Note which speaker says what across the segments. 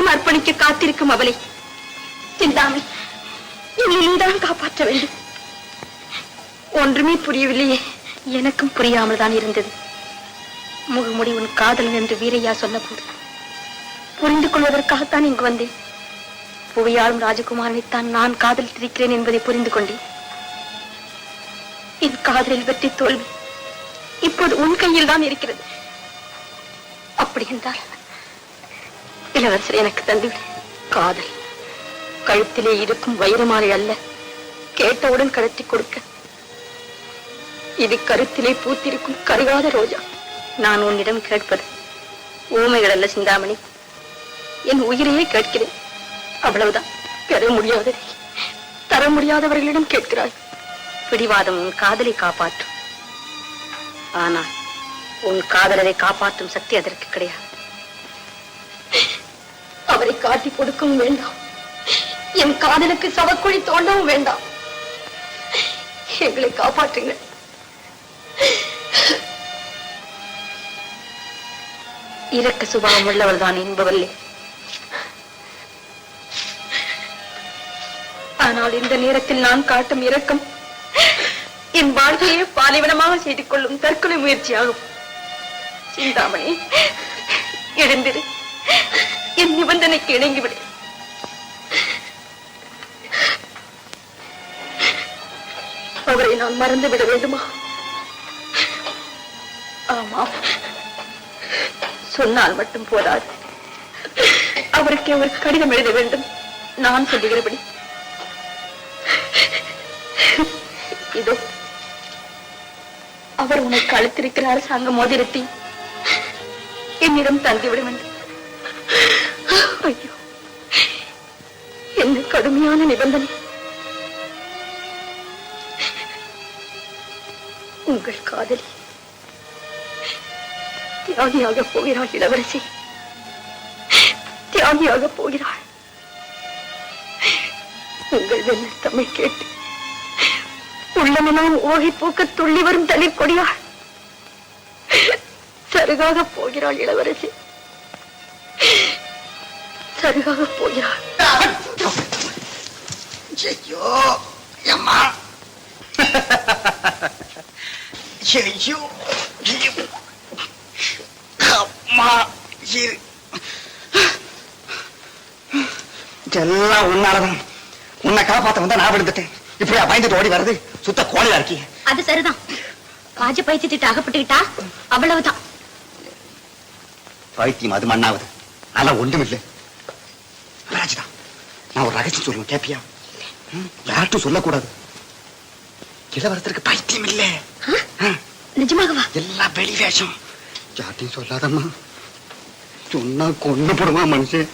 Speaker 1: உனக்காக அர்ப்பணிக்க காத்திருக்கும் அவளை சிந்தாமணி என்னை நீதான் காப்பாற்ற வேண்டும். ஒன்றுமே புரியவில்லையே. எனக்கும் புரியாமல் தான் இருந்தது. முகமுடி உன் காதலன் என்று வீரையா சொன்னபோது புரிந்து கொள்வதற்காகத்தான் இங்கு வந்தேன். புவியாளும் ராஜகுமாரனைத்தான் நான் காதலித்திருக்கிறேன் என்பதை புரிந்து கொண்டேன். என் காதலில் வெற்றி தோல்வி இப்போது உன் கையில் தான் இருக்கிறது. அப்படி என்றால் இளவரசர் எனக்கு தந்துவிடு. காதல் கழுத்திலே இருக்கும் வைரமாலை அல்ல, கேட்டவுடன் கடத்தி கொடுக்க. இது கருத்திலே பூத்திருக்கும் கருகாத ரோஜா. நான் உன்னிடம் கேட்பது ஊமைகள் அல்ல சிந்தாமணி, என் உயிரையே கேட்கிறேன். அவ்வளவுதான். பெற முடியாததை தர முடியாதவர்களிடம் கேட்கிறாய். பிடிவாதம் உன் காதலை காப்பாற்றும். ஆனால் உன் காதலரை காப்பாற்றும் சக்தி அதற்கு கிடையாது. அவரை காட்டி கொடுக்கவும் வேண்டாம், என் காதலுக்கு சவக்குழி தோண்டவும் வேண்டாம். எங்களை காப்பாற்றுங்கள். இரக்க சுபாவம் உள்ளவர் தான் என்பவல்லே. ஆனால் இந்த நேரத்தில் நான் காட்டும் இரக்கம் என் வாழ்க்கையை பாலைவனமாக செய்து கொள்ளும் தற்கொலை முயற்சியாகும். சிந்தாமணி, எழுந்திரு. என் நிபந்தனைக்கு இணங்கிவிடு. அவரை நான் மறந்துவிட வேண்டுமா? ஆமாம், சொன்னால் மட்டும் போதாது. அவருக்கு ஒரு கடிதம் எழுத வேண்டும். நான் சொல்லுகிறபடி. இதோ அவர் உனக்கு அளித்திருக்கிற அரசாங்க மோதிரத்தை என்னிடம் தந்துவிட வேண்டும். ஐயோ, என்ன கடுமையான நிபந்தனை. உங்கள் காதலி தியாகியாக போகிறாள். இளவரசி தியாகியாக போகிறாள். உங்கள் வெள்ளல் தமிழ் கேட்டு உள்ளமெல்லாம் ஓகை பூக்க துள்ளி வரும் தளிர் கொடியாள். சருகாக போகிறாள் இளவரசி, சருகாக போகிறாள்.
Speaker 2: ஐயோ அம்மா, ஐயோ அம்மா, எல்லாம் உன்னாலதான். உன்னை காப்பாத்த வந்தா நான் விழுந்துட்டேன். இப்படியா பயந்துட்டு ஓடி வர்றது? சுத்த கோழையா இருக்கீங்க.
Speaker 1: அது சரிதான். ராஜ பைத்தியத்திட்டு அகப்பட்டுக்கிட்டா அவ்வளவுதான்.
Speaker 2: பைத்தியம் அது மண்ணாவது. அதெல்லாம் ஒன்றும் இல்லை. ராஜதான், நான் ஒரு ரகசியம் சொல்லுவேன், கேப்பியா? யார்ட்டும் சொல்லக்கூடாது. இளவரசருக்கு பைத்தியம் இல்லை.
Speaker 1: நிஜமாகவா?
Speaker 2: எல்லாம் வெளி வேஷம். யார்ட்டையும் சொல்லாதம்மா. சொன்னா கொண்டு போடுமா மனுஷன்.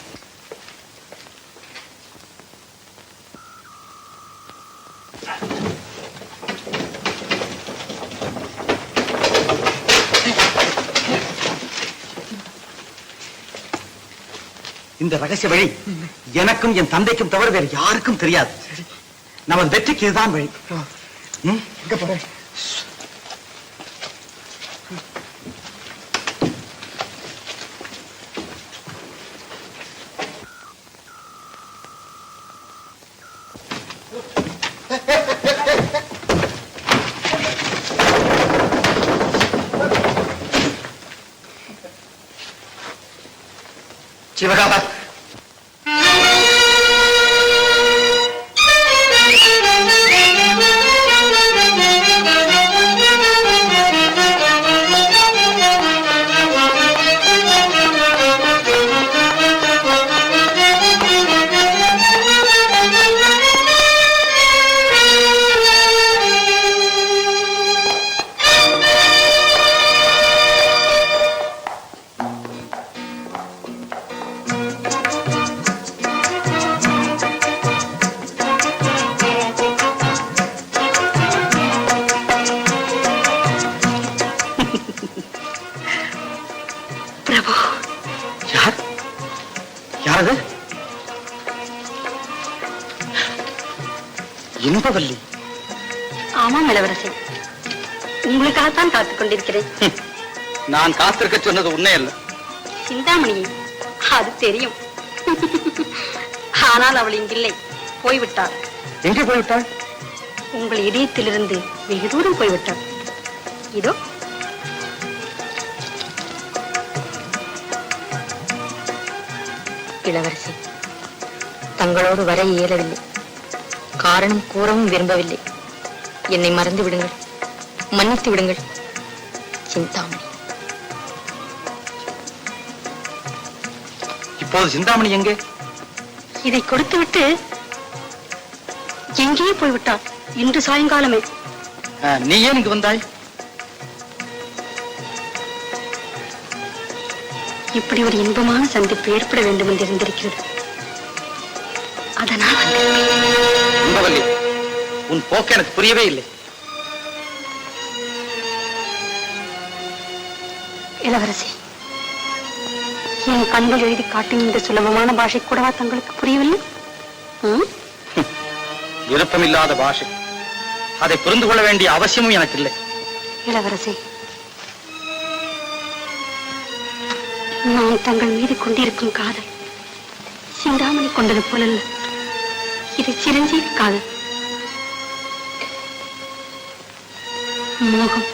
Speaker 2: இந்த ரகசிய வழி எனக்கும் என் தந்தைக்கும் தவிர வேறு யாருக்கும் தெரியாது. நமது வெற்றிக்கு இதுதான் வழி. எங்க போற? சிவகாம, இன்பவல்லி.
Speaker 1: ஆமாம் இளவரசி, உங்களுக்காகத்தான் காத்துக் கொண்டிருக்கிறேன்.
Speaker 2: நான் காத்திருக்க சொன்னது உண்மை அல்ல.
Speaker 1: சிந்தாமணியை அது தெரியும். ஆனால் அவள் இங்கில்லை, போய்விட்டாள்.
Speaker 2: எங்கே போய்விட்டாள்?
Speaker 1: உங்கள் இதயத்திலிருந்து வெகு தூரம் போய்விட்டாள். இதோ இளவரசி, தங்களோடு வர இயலவில்லை. காரணம் கூறவும் விரும்பவில்லை. என்னை மறந்து விடுங்கள், மன்னித்து விடுங்கள். சிந்தாமணி.
Speaker 2: இப்போது சிந்தாமணி எங்கே?
Speaker 1: இதை கொடுத்துவிட்டு எங்கேயே போய்விட்டாள். இன்று சாயங்காலமே.
Speaker 2: நீ ஏன் இங்கு வந்தாய்?
Speaker 1: இப்படி ஒரு இன்பமான சந்திப்பு ஏற்பட வேண்டும் என்று இருந்திருக்கிறது. அதனால்
Speaker 2: இன்பவல்லி, உன் போக்கு எனக்கு புரியவே இல்லை.
Speaker 1: இளவரசி, என் கண்கள் எழுதி காட்டும் இந்த சுலபமான பாஷை கூடவா தங்களுக்கு புரியவில்லை?
Speaker 2: விருப்பமில்லாத பாஷை, அதை புரிந்து கொள்ள வேண்டிய அவசியமும் எனக்கு இல்லை.
Speaker 1: இளவரசி, நான் தங்கள் மீது கொண்டிருக்கும் காதல் சிந்தாமணி கொண்டது போலல்ல. இது சிரஞ்சீவி காதல். மோகம்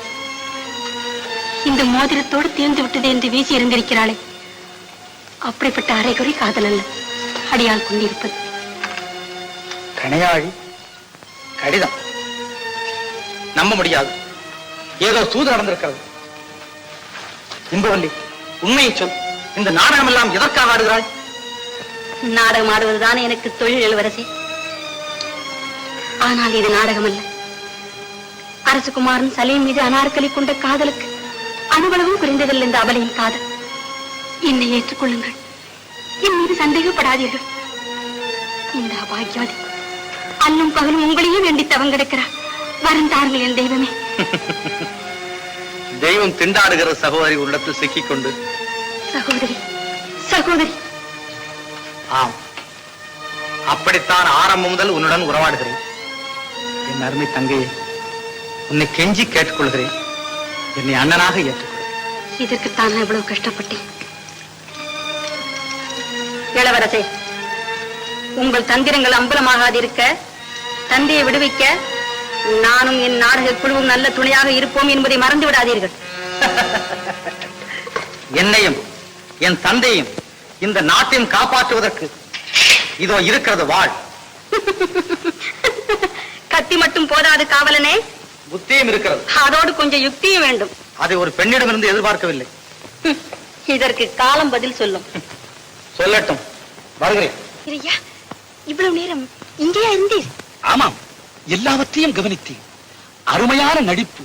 Speaker 1: இந்த மோதிரத்தோடு தீர்ந்து விட்டது என்று வீசி இருந்திருக்கிறாளே, அப்படிப்பட்ட அரைகுறை காதல் அல்ல அடியால் கொண்டிருப்பது.
Speaker 2: கணையாழி கடிதம் நம்ப முடியாது. ஏதோ சூது நடந்திருக்கிறது. இன்பவல்லி, உண்மையை சொல். இந்த நாடகம் எல்லாம் எதற்காக ஆடுகிறாய்?
Speaker 1: நாடகம் ஆடுவதுதான் எனக்கு தொழில் இளவரசி. ஆனால் இது நாடகம் அல்ல. அரசகுமாரன் சலீம் மீது அனார்கலி கொண்ட காதலுக்கு அனுபவம் குறைந்ததில்லை இந்த அபலையின் காதல். என்னை ஏற்றுக்கொள்ளுங்கள், என் மீது சந்தேகப்படாதீர்கள். இந்த அபாக்கியாதி அல்லும் பகலும் உங்களையும் வேண்டி தவம் கிடக்கிறார். வருந்தார்கள் என் தெய்வமே.
Speaker 2: தெய்வம் திண்டாடுகிற சகோதரி உள்ளத்தில் சிக்கிக்கொண்டு.
Speaker 1: சகோதரி, சகோதரி.
Speaker 2: ஆம், அப்படித்தான் ஆரம்பம் முதல் உன்னுடன் உறவாடுகிறேன். என் அருமை தங்கையை, உன்னை கெஞ்சி கேட்டுக்கொள்கிறேன். என்னை அண்ணனாக ஏற்றுக்கொள்.
Speaker 1: இதற்குத்தான் நான் இவ்வளவு கஷ்டப்பட்டேன். இளவரசே, உங்கள் தந்திரங்கள் அம்பலமாகாதிருக்க, தந்தையை விடுவிக்க நானும் என் நாடக குழுவும் நல்ல துணையாக இருப்போம் என்பதை மறந்து விடாதீர்கள்.
Speaker 2: என்னையும் என் தந்தையும் இந்த நாட்டையும் காப்பாற்றுவதற்கு இதோ இருக்கிறது வாழ்.
Speaker 1: கத்தி மட்டும் போதாது காவலனே,
Speaker 2: புத்தியும் இருக்கிறது.
Speaker 1: அதோடு கொஞ்சம் யுக்தியும் வேண்டும்.
Speaker 2: அதை ஒரு பெண்ணிடமிருந்து எதிர்பார்க்கவில்லை.
Speaker 1: இதற்கு காலம் பதில் சொல்லும்.
Speaker 2: சொல்லட்டும், வருகிறேன்.
Speaker 1: ஐயா, இவ்வளவு நேரம் இங்கேயா இருந்தீர்?
Speaker 3: ஆமாம், எல்லாவற்றையும் கவனித்தேன். அருமையான நடிப்பு,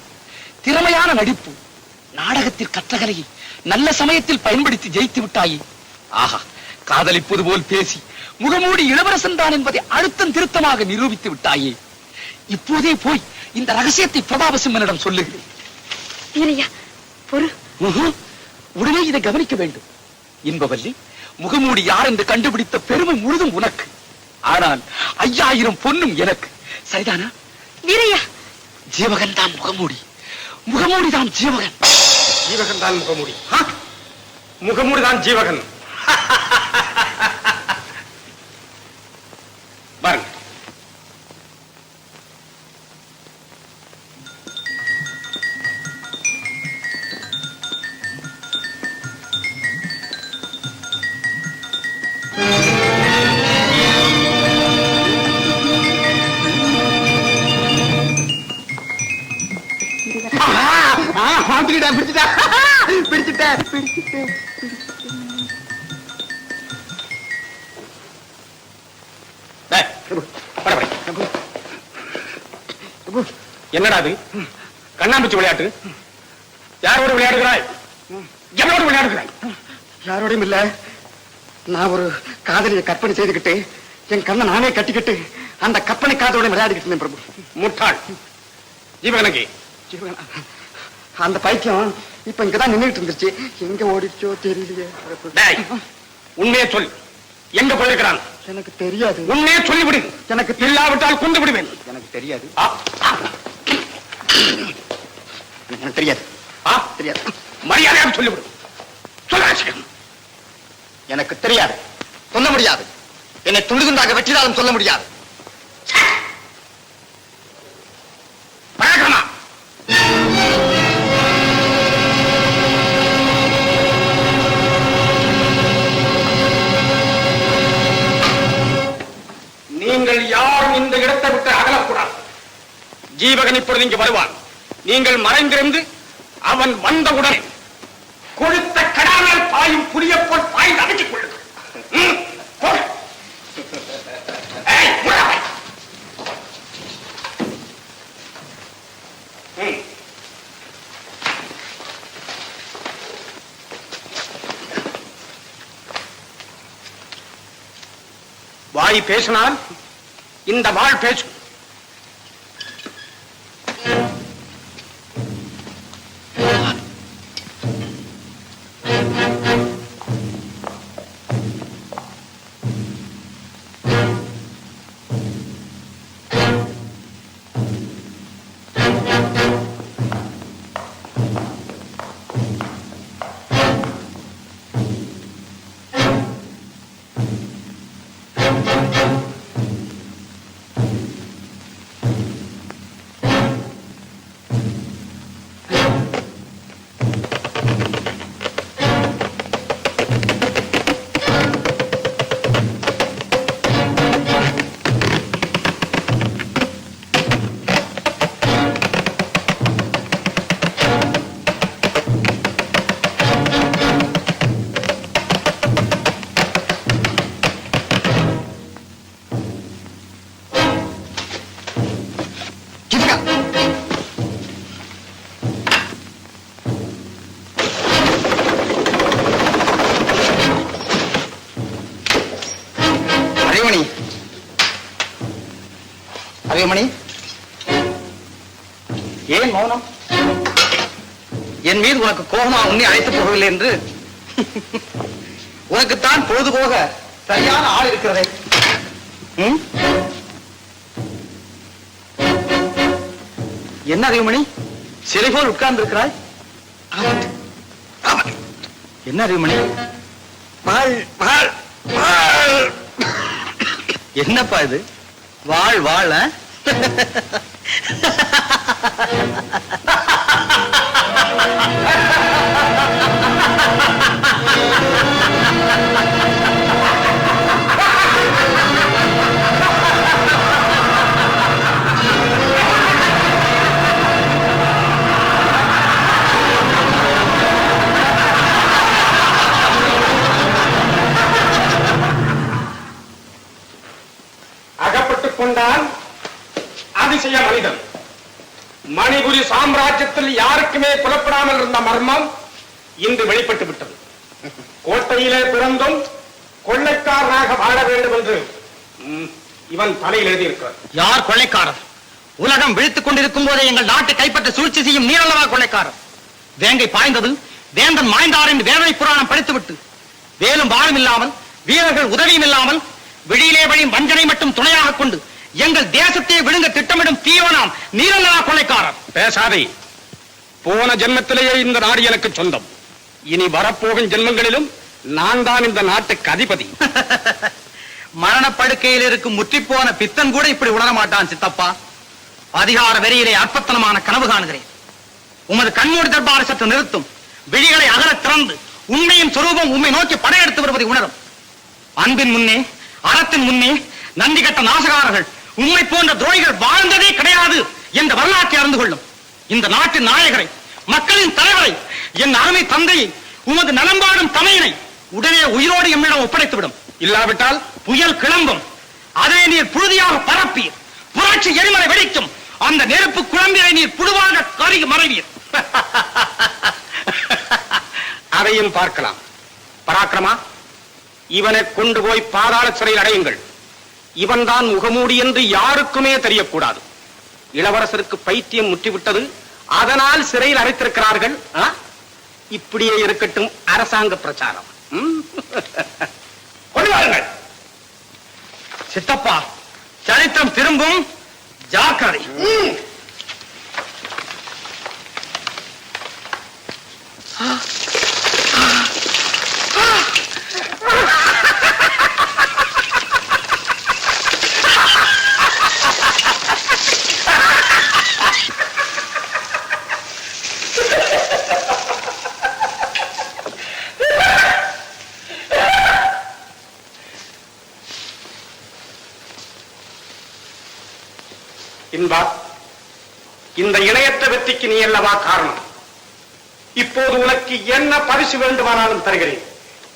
Speaker 3: திறமையான நடிப்பு. நாடகத்தில் கற்றகலையை நல்ல சமயத்தில் பயன்படுத்தி ஜெயித்து விட்டாயே. ஆஹா, காதலிப்பது போல் பேசி முகமூடி இளவரசன் தான் என்பதை அழுத்தம் திருத்தமாக நிரூபித்து விட்டாயே. இப்போதே போய் இந்த ரகசியத்தை பிரதாபசிம்மனிடம் சொல்லுகிறேன்.
Speaker 1: வீரையா, பொறு.
Speaker 3: உடனே இதை கவனிக்க வேண்டும். இன்பவல்லி, முகமூடி யார் என்று கண்டுபிடித்த பெருமை முழுதும் உனக்கு. ஆனால் 5000 பொன்னும் எனக்கு. சரிதானா?
Speaker 1: வீரையா,
Speaker 3: ஜீவகன் தான் முகமூடி, முகமூடி தான் ஜீவகன்.
Speaker 2: ஜீவகன் தான் முகமூடி, முகமூடி தான் ஜீவகன். பாருங்க. என்னடா அது? கண்ணாம்பூச்சி விளையாட்டு? யாரோட விளையாடுகிறாய்? எவனோட விளையாடுகிறாய்?
Speaker 4: யாரோடையும் இல்ல. நான் ஒரு காதலியை கற்பனை செய்துகிட்டு என் கண்ணை நானே கட்டிக்கிட்டு அந்த கற்பனை காதலோட விளையாடிக்கிட்டு இருந்தேன் பிரபு.
Speaker 2: முட்டாள். ஜீவகனகி,
Speaker 4: அந்த பைத்தியம் இப்ப இங்கதான் நின்றுட்டு இருந்துச்சு. எங்க ஓடிச்சோ தெரியலையே.
Speaker 2: உண்மையே சொல், எங்க போயிருக்கிறான்?
Speaker 4: எனக்கு தெரியாது.
Speaker 2: உண்மையே சொல்லிவிடு.
Speaker 4: எனக்கு
Speaker 2: இல்லாவிட்டால் கொண்டு விடுவேன்.
Speaker 4: எனக்கு தெரியாது. எனக்கு தெரியாது.
Speaker 2: தெரியாது. மரியாதையாக சொல்லிவிடு. சொல்ல
Speaker 4: எனக்கு தெரியாது.
Speaker 2: சொல்ல முடியாது. என்னை துண்டு துண்டாக வெற்றினாலும் சொல்ல முடியாது. பழக்கமா
Speaker 4: நீங்கள் யாரும் இந்த இடத்தை விட்டு அகலக்கூடாது. ஜீவகன் இப்பொழுது இங்கு வருவான். நீங்கள் மறைந்திருந்து அவன் வந்தவுடன் கொழுத்த கடாமல் பாயும் புலிய போல் பாய்ந்து அடக்கிக் கொள்ளுங்கள். வாய் பேசினால் இந்த வாழ் பேசும்.
Speaker 2: அரியமணி, ஏன் மௌனம்? என் மீது உனக்கு கோபமா உன்னை அழைத்து போகவில்லை என்று உனக்குத்தான் பொழுது போக சரியான ஆள் இருக்கிறதே. என்ன அரியமணி, சிலை போல் உட்கார்ந்து இருக்கிறாய்? என்ன அரியமணி? என்னப்பா இது? வாழ் வாழ
Speaker 4: அகப்பட்டுக் கொண்டால் அதிசய மனிதன். மணிபுரி சாம்ராஜ்யத்தில் யாருக்குமே புலப்படாமல் இருந்த மர்மம் இன்று வெளிப்பட்டு விட்டது. கோட்டையிலே பிறந்தும் கொள்ளைக்காரனாக வாழ வேண்டும் என்று இவன் தலையில் எழுதியிருக்கிறார்.
Speaker 2: யார் கொள்ளைக்காரர்? உலகம் விழித்துக் கொண்டிருக்கும் போதே எங்கள் நாட்டை கைப்பற்ற சூழ்ச்சி செய்யும் நீரல்லவா கொள்ளைக்காரர். வேங்கை பாய்ந்தது வேந்தன் மாய்ந்தார் என்று வேதனை புராணம் படித்துவிட்டு வேலும் வாழும் இல்லாமல் வீரர்கள் உதவியும் இல்லாமல் வெளியிலே வழியும் வஞ்சனை மட்டும் துணையாக கொண்டு எங்கள் தேசத்தை விழுங்க திட்டமிடும் தீவனாம் நீரல்லவா கொள்ளைக்காரர்.
Speaker 4: பேசாதே. போன ஜென்மத்திலேயே இந்த நாடு எனக்கு சொந்தம். இனி வரப்போகும் ஜென்மங்களிலும் நான் தான் இந்த நாட்டுக்கு அதிபதி.
Speaker 2: மரணப்படுக்கையில் இருக்கும் முற்றிப்போன பித்தன் கூட இப்படி உணர மாட்டான் சித்தப்பா. அதிகார வெறியிலே அற்பத்தனமான கனவு காணுகிறேன். உமது கண்மூடி தர்பாரை சற்று நிறுத்தும். விழிகளை அகல திறந்து உண்மையின் சொரூபம் உண்மை நோக்கி படையெடுத்து வருவதை உணரும். அன்பின் முன்னே அறத்தின் முன்னே நந்தி கட்ட நாசகாரர்கள் உண்மை போன்ற துரோகிகள் வாழ்ந்ததே கிடையாது என்ற வரலாற்றை அறிந்து கொள்ளும். இந்த நாட்டின் நாயகரை, மக்களின் தலைவரை, என் அருமை தந்தையை, உமது நலம்பாடும் தமையனை உடனே உயிரோடு எம்மிடம் ஒப்படைத்துவிடும்.
Speaker 4: இல்லாவிட்டால்
Speaker 2: புயல் கிளம்பும். அதே நீர் புழுதியாக பரப்பீர். புரட்சி எரிமலை வெடிக்கும். அந்த நெருப்பு குழம்பியை நீர் புழுவாக கருகி மறைவீர்.
Speaker 4: அதையும் பார்க்கலாம். பராக்கிரமா, இவனை கொண்டு போய் பாதாள சிறையில் அடையுங்கள். இவன்தான் முகமூடி என்று யாருக்குமே தெரியக்கூடாது. இளவரசருக்கு பைத்தியம் முற்றிவிட்டது, அதனால் சிறையில் அடைத்திருக்கிறார்கள். இப்படியே இருக்கட்டும் அரசாங்க பிரச்சாரம். கொண்டு வாருங்கள்.
Speaker 2: சித்தப்பா, சரித்திரம் திரும்பும். ஜாக்கிரதை.
Speaker 4: இன்பா, இந்த இணையற்ற வெற்றிக்கு நீ அல்லவா காரணம். இப்போது உனக்கு என்ன பரிசு வேண்டுமானாலும் தருகிறேன்.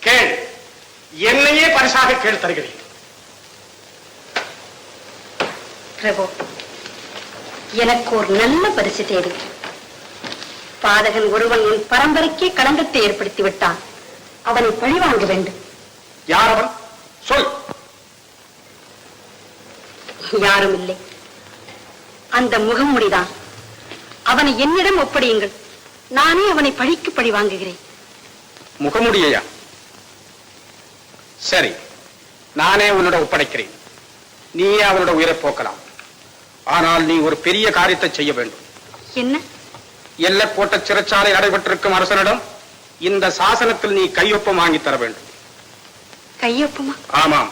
Speaker 4: கேள், என்னையே பரிசாக கேள், தருகிறேன்.
Speaker 1: பிரபு, எனக்கு ஒரு நல்ல பரிசு தேவை. பாதகன் ஒருவன் உன் பரம்பரைக்கே களங்கத்தை ஏற்படுத்தி விட்டான். அவனை பழிவாங்க வேண்டும்.
Speaker 4: யார் அவன்? சொல்.
Speaker 1: யாரும் இல்லை, அந்த முகமுடிதான். அவனை என்னிடம் ஒப்படையுங்கள். நானே அவனை பழிக்கு பழி வாங்குகிறேன்.
Speaker 4: முகமுடியா? சரி, நானே உன்னோட ஒப்படைக்கிறேன். நீயே அவனோட உயிரை போக்கலாம். ஆனால் நீ ஒரு பெரிய காரியத்தை செய்ய வேண்டும்.
Speaker 1: என்ன?
Speaker 4: எல்லைக்கோட்ட சிறைச்சாலை நடைபெற்றிருக்கும் அரசனிடம் இந்த சாசனத்தில் நீ கையொப்பம் வாங்கி தர வேண்டும்.
Speaker 1: கையொப்பமா?
Speaker 4: ஆமாம்.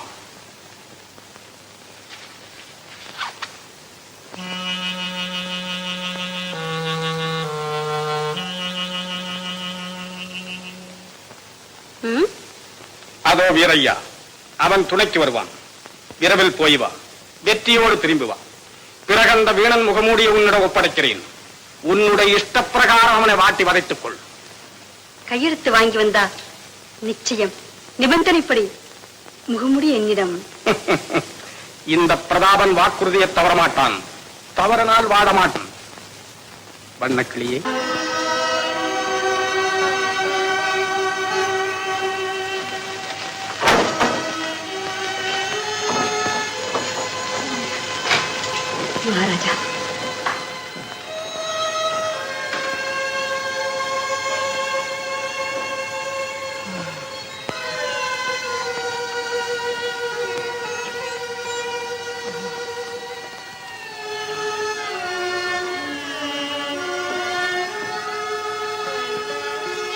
Speaker 4: அதோ வீரையா, அவன் துணைக்கு வருவான். விரைவில் போய் வா, வெற்றியோடு திரும்பி வா. பிறகு அந்த வீணன் முகமூடிய உன்னிடம் ஒப்படைக்கிறேன். உன்னுடைய இஷ்டப்பிரகாரம் அவனை வாட்டி வதைத்துக் கொள்.
Speaker 1: கையெழுத்து வாங்கி வந்தா நிச்சயம் நிபந்தனைப்படி முகமுடி என்னிடம்.
Speaker 4: இந்த பிரதாபன் வாக்குறுதியை தவறமாட்டான். தவறனால் வாட மாட்டான். வண்ணக்கிளியே,
Speaker 1: மகாராஜா,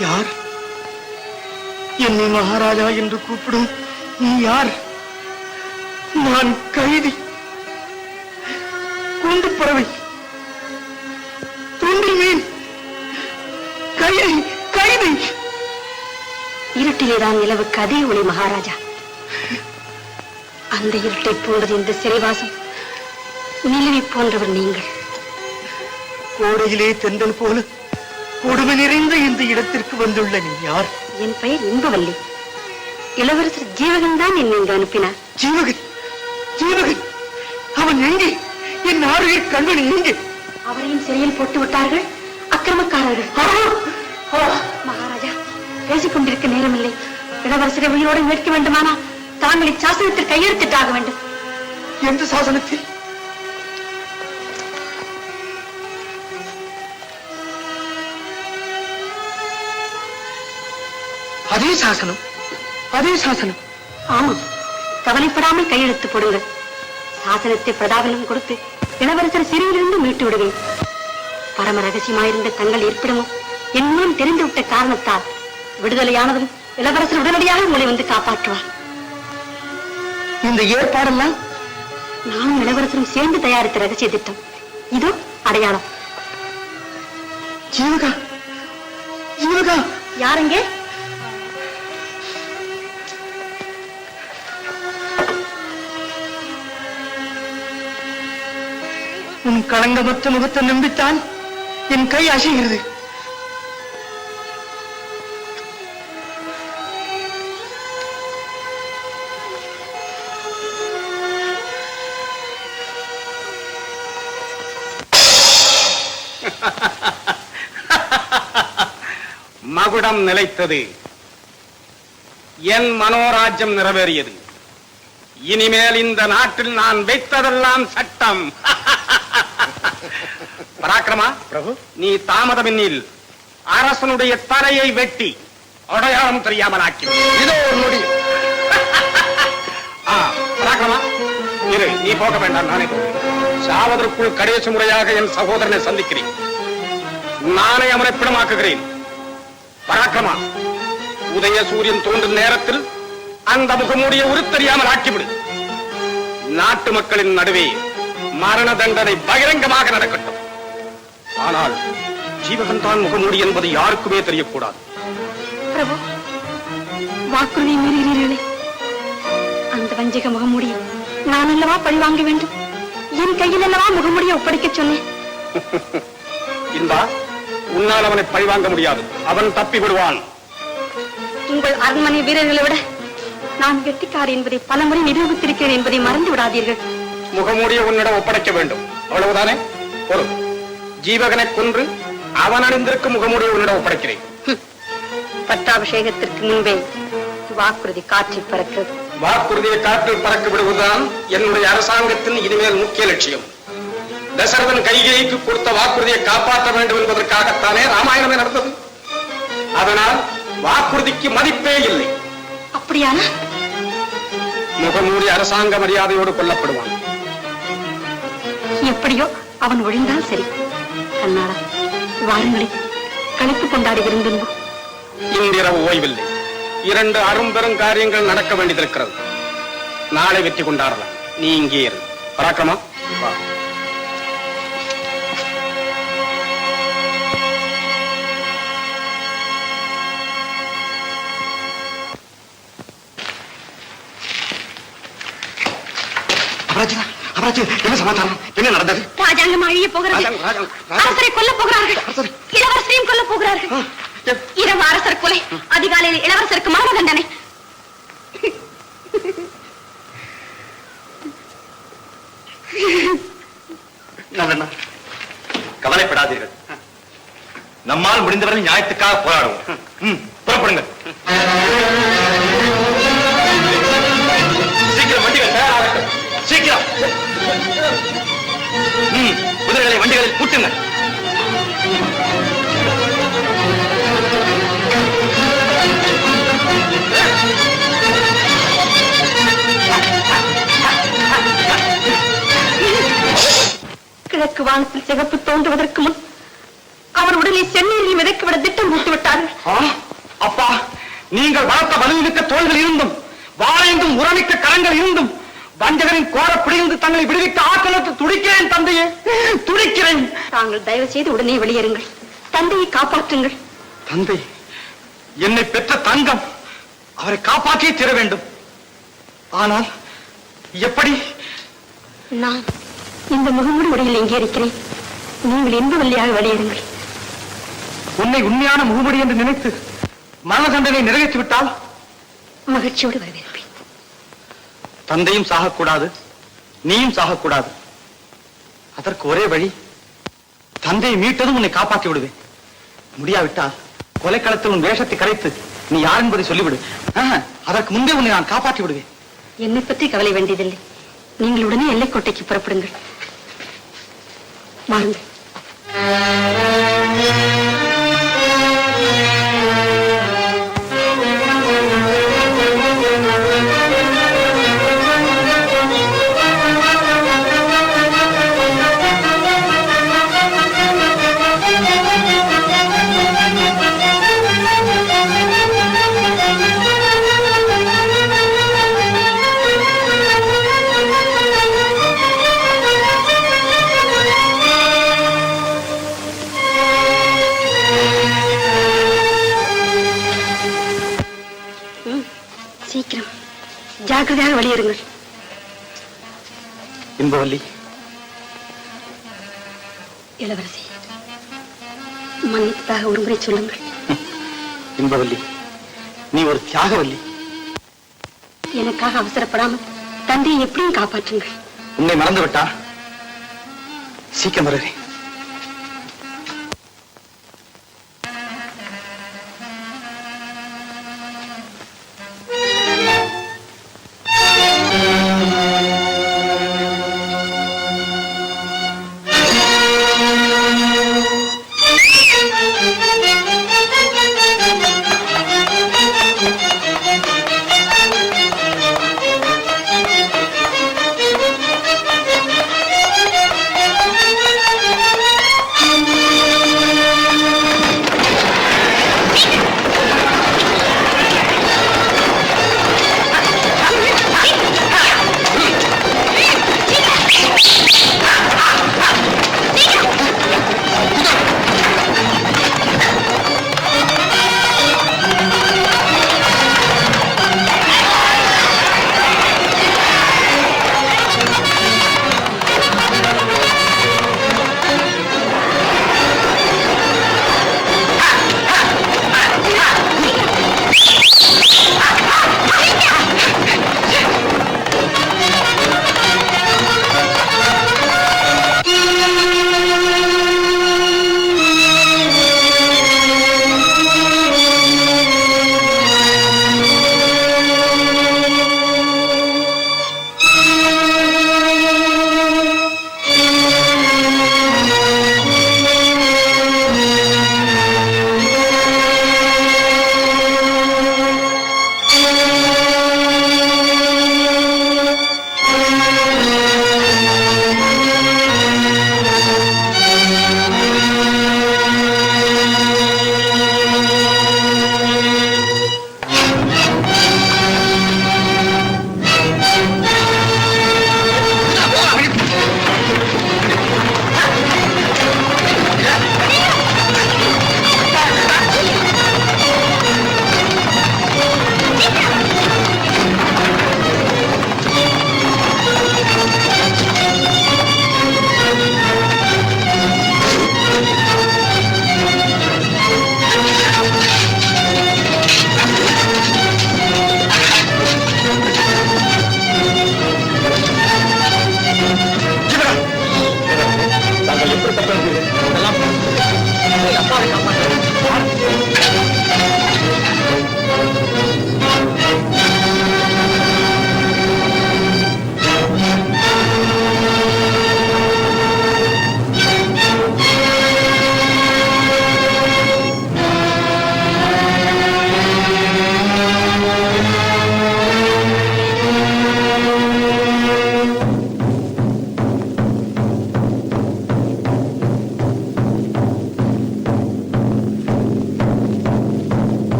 Speaker 3: யார் என்னை மகாராஜா என்று கூப்பிடும்? நீ யார்? நான் கைதி, கூண்டு பறவை, தூண்டில் மீன், கைதி, கைதி.
Speaker 1: இருட்டிலேதான் நிலவுக்கு அதே ஒளி மகாராஜா. அந்த இருட்டை போன்றது இந்த சிறைவாசம். நிலவை போன்றவர் நீங்கள்.
Speaker 3: கோடையிலே தென்றல் போல கொடுமை நிறைந்த இந்த இடத்திற்கு வந்துள்ள நீ யார்?
Speaker 1: என் பெயர் இன்பவல்லி. இளவரசர் ஜீவகன் தான் என்னை இங்கு அனுப்பினார்.
Speaker 3: ஜீவகன்? ஜீவகன் அவன் எங்கே? என் ஆறுயிர் கண்மணி எங்கே?
Speaker 1: அவரையும் சிறையில் போட்டு விட்டார்கள் அக்கிரமக்காரர்கள். மகாராஜா, பேசிக் கொண்டிருக்க நேரமில்லை. இளவரசரை உயிரோடு மீட்க வேண்டுமானா தாங்கள் இச்சாசனத்தில் கையெழுத்திட்டாக வேண்டும்.
Speaker 3: எந்த சாசனத்தில்? அதே சாசனம், அதே சாசனம்.
Speaker 1: ஆமாம், கவலைப்படாமல் கையெழுத்து போடுங்கள். சாசனத்தை பிரதாபனம் கொடுத்து இளவரசர் சிறையிலிருந்து மீட்டு விடுவேன். பரம ரகசியமாயிருந்த தங்கள் இருப்பிடமும் என் மூலம் தெரிந்துவிட்ட காரணத்தால் விடுதலையானதும் இளவரசர் உடனடியாக உங்களை வந்து காப்பாற்றுவார்.
Speaker 3: இந்த ஏற்பாடெல்லாம்
Speaker 1: நானும் இளவரசரும் சேர்ந்து தயாரித்த ரகசிய திட்டம். இதோ அடையாளம்.
Speaker 3: ஜீவகா, ஜீவகா.
Speaker 1: யாருங்கே?
Speaker 3: உன் களங்கமற்ற முகத்தை நம்பித்தான் என் கை அசைகிறது.
Speaker 4: மகுடம் நிலைத்தது. என் மனோராஜ்யம் நிறைவேறியது. இனிமேல் இந்த நாட்டில் நான் வைத்ததெல்லாம் சட்டம். பராக்கிரமா பிரபு, நீ தாமதமின்னில் அரசனுடைய தலையை வெட்டி அடையாளம் தெரியாமல் ஆக்கி இதோ ஒரு நொடி. பராக்கிரமா இரு, நீ போக வேண்டாம், நானே சாவதற்குள் கடைசி முறையாக என் சகோதரனை சந்திக்கிறேன். நானே அவனை பிணமாக்குகிறேன். பராக்கிரமா, உதய சூரியன் தோன்றும் நேரத்தில் அந்த முகமூடிய உருத்தெரியாமல் ஆக்கிவிடு. நாட்டு மக்களின் நடுவே மரண தண்டனை பகிரங்கமாக நடக்கட்டும். ஆனால் ஜீவகன் தான் முகமூடி என்பது யாருக்குமே தெரியக்கூடாது.
Speaker 1: பிரபு, வாக்குறுதி மீறுகிறீர்களே. அந்த வஞ்சக முகமூடியை நான் அல்லவா பழி வாங்க வேண்டும். என் கையில் அல்லவா முகமுடிய ஒப்படைக்க சொன்னேன்.
Speaker 4: இந்தா, உன்னால் அவனை பழிவாங்க முடியாது. அவன் தப்பி விடுவான்.
Speaker 1: உங்கள் அரண்மனை வீரர்களை விட நான் கெட்டிக்காரி என்பதை பலமுறை நிரூபித்திருக்கிறேன் என்பதை மறந்து விடாதீர்கள்.
Speaker 4: முகமூடிய உன்னிடம் ஒப்படைக்க வேண்டும். அவ்வளவுதானே? பொருள். ஜீவகனை கொன்று அவன் அணிந்திருக்கும் முகமூடிய உன்னிடம் ஒப்படைக்கிறேன்.
Speaker 1: பட்டாபிஷேகத்திற்கு முன்பே வாக்குறுதி காற்றில் பறக்கிறது.
Speaker 4: வாக்குறுதியை காற்றில் பறக்க விடுவதுதான் என்னுடைய அரசாங்கத்தின் இனிமேல் முக்கிய லட்சியம். தசரதன் கைகேயிக்கு கொடுத்த வாக்குறுதியை காப்பாற்ற வேண்டும் என்பதற்காகத்தானே ராமாயணமே நடந்தது. அதனால் வாக்குறுதிக்கு மதிப்பே இல்லை.
Speaker 1: அப்படியான
Speaker 4: முகமூடி அரசாங்க மரியாதையோடு கொல்லப்படுவான்.
Speaker 1: எப்படியோ அவன் ஒழிந்தால் சரி. கண்ணாடா, வாருங்களே, கழித்து கொண்டாடி விரும்பும்.
Speaker 4: இன்றிரவு ஓய்வில்லை. 2 அரும்பெரும் காரியங்கள் நடக்க வேண்டியிருக்கிறது. நாளை வெற்றி கொண்டாடலாம். நீ இங்கே இரு. பராக்கிரமா, வா. என்ன சமாச்சாரம்? என்ன நடந்தது?
Speaker 1: ராஜாங்கம் அழிய போகிறது. அரசரை கொல்ல போகிறார்கள். இளவரசரையும் கொல்ல போகிறார்கள். இரவு அரசர் கொலை, அதிகாலையில் இளவரசருக்கு மரண தண்டனை.
Speaker 2: கவலைப்படாதீர்கள். நம்மால் முடிந்தவரை நியாயத்துக்காக போராடுவோம். புறப்படுங்கள். சீக்கிரம் வண்டிகள் தயாராகட்டும். சீக்கிரம் குதிரைகளை வண்டிகளில் கூட்டுங்கள்.
Speaker 1: கிழக்கு வானத்தில் சிகப்பு தோன்றுவதற்கு முன் அவர் உடனே செந்நீரில் விதைத்துவிட திட்டம் போட்டு விட்டார்கள்.
Speaker 2: அப்பா, நீங்கள் வளர்த்த வலுமிக்க தோள்கள் இருந்தும், வாழைந்தும் உரமிக்க கரங்கள் இருந்தும், வஞ்சகரின் கோரப்பிடிந்து தங்களை விடுவிக்க ஆற்றலுக்கு துடிக்கிறேன். தந்தையே, துடிக்கிறேன்.
Speaker 1: தாங்கள் தயவு செய்து உடனே வெளியேறுங்கள். தந்தையை காப்பாற்றுங்கள்.
Speaker 2: தந்தை என்னை பெற்ற தங்கம், அவரை காப்பாற்றியே தீர வேண்டும். ஆனால் எப்படி?
Speaker 1: நான் இந்த முகமூடி உடையில் எங்கே இருக்கிறேன். நீங்கள் இன்பவல்லியாக வெளியேறுங்கள்.
Speaker 2: உன்னை உண்மையான முகமுடி என்று நினைத்து மரண தண்டனை நிறைவேற்றி விட்டால்
Speaker 1: மகிழ்ச்சியோடு வரவேற்பேன்.
Speaker 2: தந்தையும் சாகக்கூடாது, நீயும் சாகக்கூடாது. அதற்கு ஒரே வழி, தந்தையை மீட்டதும் உன்னை காப்பாற்றி விடுவேன். முடியாவிட்டால் கொலைக்களத்தில் உன் வேஷத்தை கரைத்து நீ யார் என்பதை சொல்லிவிடு. அதற்கு முன்பே உன்னை நான் காப்பாற்றி விடுவேன்.
Speaker 1: என்னை பற்றி கவலை வேண்டியதில்லை. நீங்கள் உடனே எல்லைக்கோட்டைக்கு புறப்படுங்கள். வாருங்கள். சீக்கிரம் ஜாக்கிரதையாக வெளியேறுங்கள்.
Speaker 2: இன்பவல்லி,
Speaker 1: இளவரசி, மன்னித்ததாக ஒருமுறை சொல்லுங்கள்.
Speaker 2: இன்பவல்லி, நீ ஒரு தியாகவல்லி.
Speaker 1: எனக்காக அவசரப்படாமல் தந்தையை எப்படியும் காப்பாற்றுங்கள்.
Speaker 2: உன்னை மறந்துவிட்டா? சீக்கிரம் வருகிறேன்.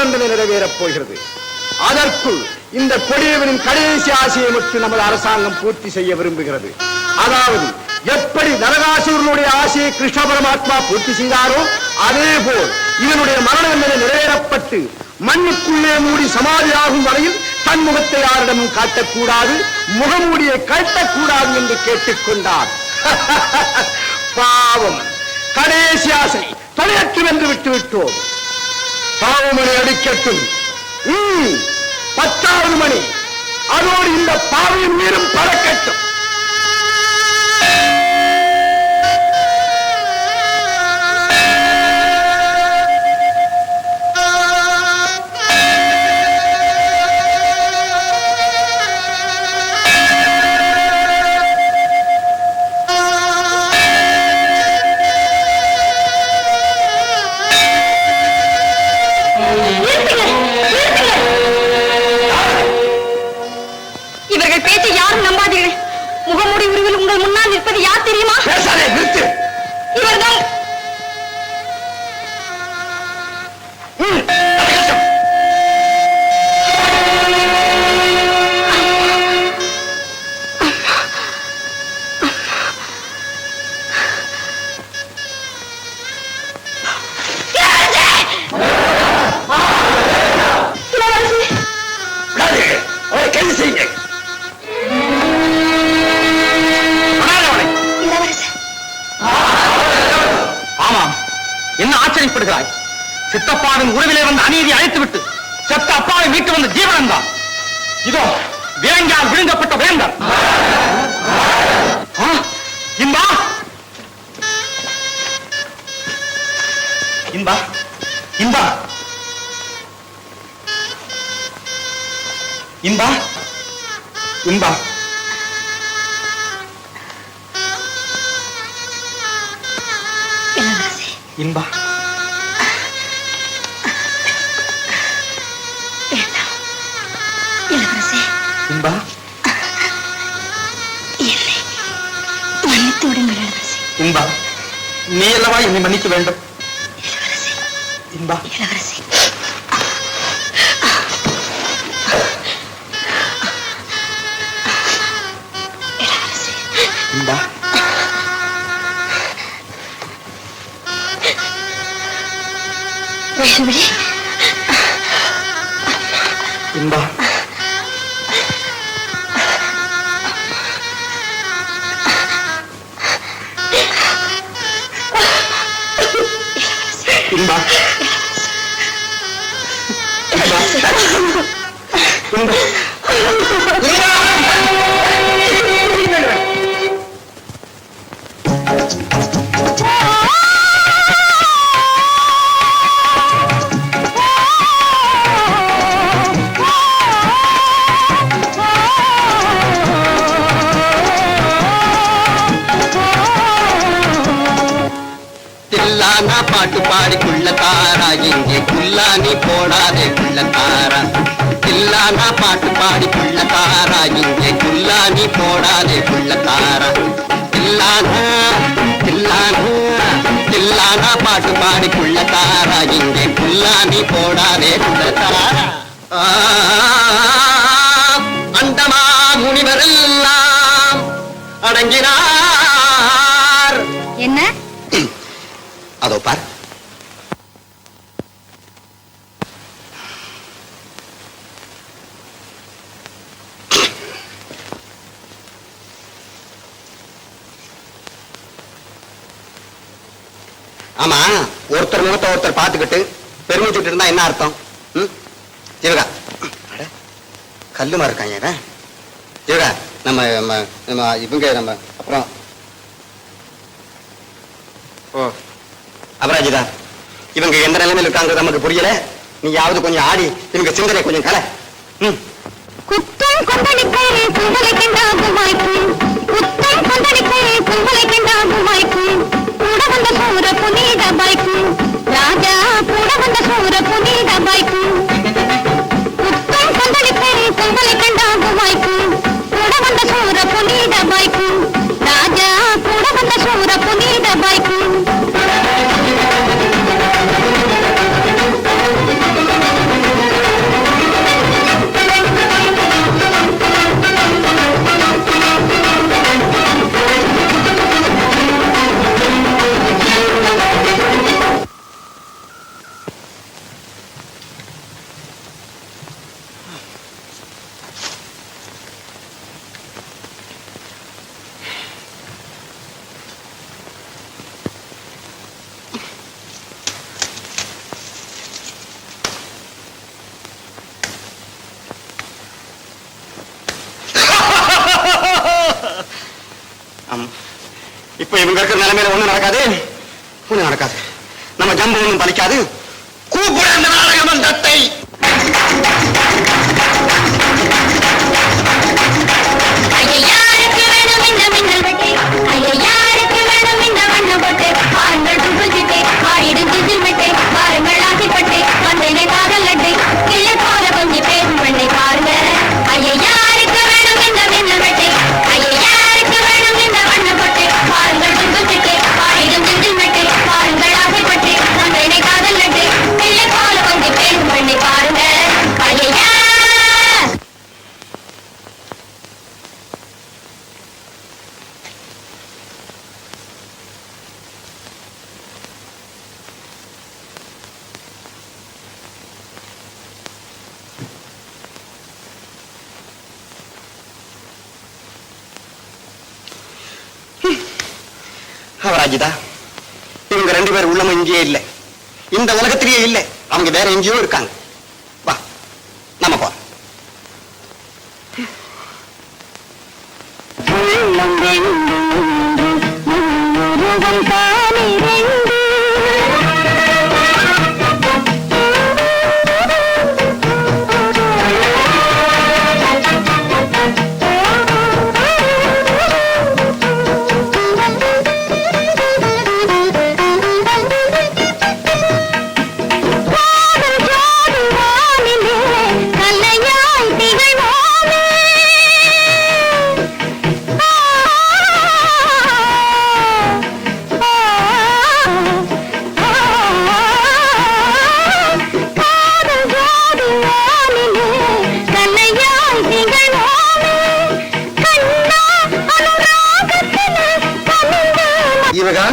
Speaker 5: தண்டனை நிறைவேறப் போகிறது. அதற்குள் இந்த கொடியவனின் கடைசி ஆசையை மட்டும் நமது அரசாங்கம் பூர்த்தி செய்ய விரும்புகிறது. அதாவது எப்படி நரகாசுரனுடைய ஆசையை கிருஷ்ண பரமாத்மா பூர்த்தி செய்தாரோ அதே போல் இவனுடைய மரண தண்டனை நிறைவேறப்பட்டு மண்ணுக்குள்ளே மூடி சமாதியாகும் வரையில் தன் முகத்தை யாரிடமும் காட்டக்கூடாது, முகமூடியை கட்டக்கூடாது என்று கேட்டுக்கொண்டார். பாவம், கடைசி ஆசை தொலையற்று வென்று விட்டு விட்டோம். பாவமணி அடிக்கட்டும். 10வது மணி, அதோடு இந்த பாவையின் மீறும் பறக்கட்டும்.
Speaker 1: இவர்கள் பேச்சை யாரும் நம்பாதீர்கள். முகமூடி உருவில் உங்கள் முன்னால் நிற்பது யார் தெரியுமா?
Speaker 5: பேசாதே, நிறுத்து.
Speaker 1: இவர்கள்
Speaker 5: கைது செய்யுங்க.
Speaker 2: ஆமாம், என்ன ஆச்சரியப்படுகிறாய்? சித்தப்பாவின் உறவிலே வந்த அநீதி அழைத்துவிட்டு செத்த அப்பாவை மீட்டு வந்த ஜீவனன் தான். இதோ வேங்கால் விழுங்கப்பட்ட வேந்தர். இன்பா, இன்பா, இன்பா, இன்பா, இன்பா. இன்பா, இன்பா,
Speaker 1: மன்னித்து விடுங்கள் இளவரசி.
Speaker 2: இன்பா, நீ அல்லவா என்னை மன்னிக்க வேண்டும். இன்பா,
Speaker 1: இளவரசி,
Speaker 2: இன்பா,
Speaker 1: வேலுவிழி,
Speaker 2: இன்பா, இன்பா, இன்பா,
Speaker 6: தில்லானா பாட்டு பாடி குள்ளத்தாரா, இங்கே குல்லானி போடாதே குள்ளத்தாரா. தில்லானா பாட்டு பாடி குள்ளத்தாரா, இங்கே குல்லானி போடாதே குள்ளத்தாரா. தில்லானா, தில்லானா, தில்லானா பாட்டு பாடி குள்ளத்தாரா, இங்கே குல்லானி போடாதே குள்ளத்தாரா. அண்டமா முனிவரெல்லாம் அடங்கினார்.
Speaker 1: என்ன?
Speaker 6: அதோ பார். ஆமா, ஒருத்தர் முகத்தை ஒருத்தர் பார்த்துக்கிட்டு பெருமிச்சுட்டு இருந்தா என்ன அர்த்தம்? ஜீவகா, கல்லுமா இருக்காங்க இவன். ஜீவகா, நம்ம இவங்க நம்ம அப்புறம் அபராஜிதா, இவங்க எந்த நிலைமையில் இருக்காங்க நமக்கு புரியல. நீயாவது கொஞ்சம் ஆடி இவங்க சிந்தனை கொஞ்சம் கலை.
Speaker 1: குத்தம் கொந்தளிப்பே கும்பலை கண்டாகும் வாய்ப்பு, குத்தம் கொந்தளிப்பே கும்பலை கண்டாகும் வாய்ப்பு, கூட வந்த சூர புனித பாய்க்கு ராஜா, கூட வந்த சூர புனித பாய்க்கு. குத்தம் கொந்தளிப்பே கும்பலை கண்டாகும் வாய்ப்பு, கூட வந்த சூர புனித பாய்க்கு ராஜா, கூட வந்த சூர புனித பாய்க்கு.
Speaker 6: இப்ப இவங்க இருக்கிற நிலைமையில ஒண்ணும் நடக்காது. நம்ம ஜம்பு ஒண்ணும் பலிக்காது. கூப்பிட அந்த நாடக மன்றத்தை. அவராஜிதா, இவங்க 2 பேர் உள்ளமும் இங்கேயே இல்லை, இந்த உலகத்திலேயே இல்லை. அவங்க வேற எங்கேயோ இருக்காங்க. வா, நம்ம போறோம். இவகா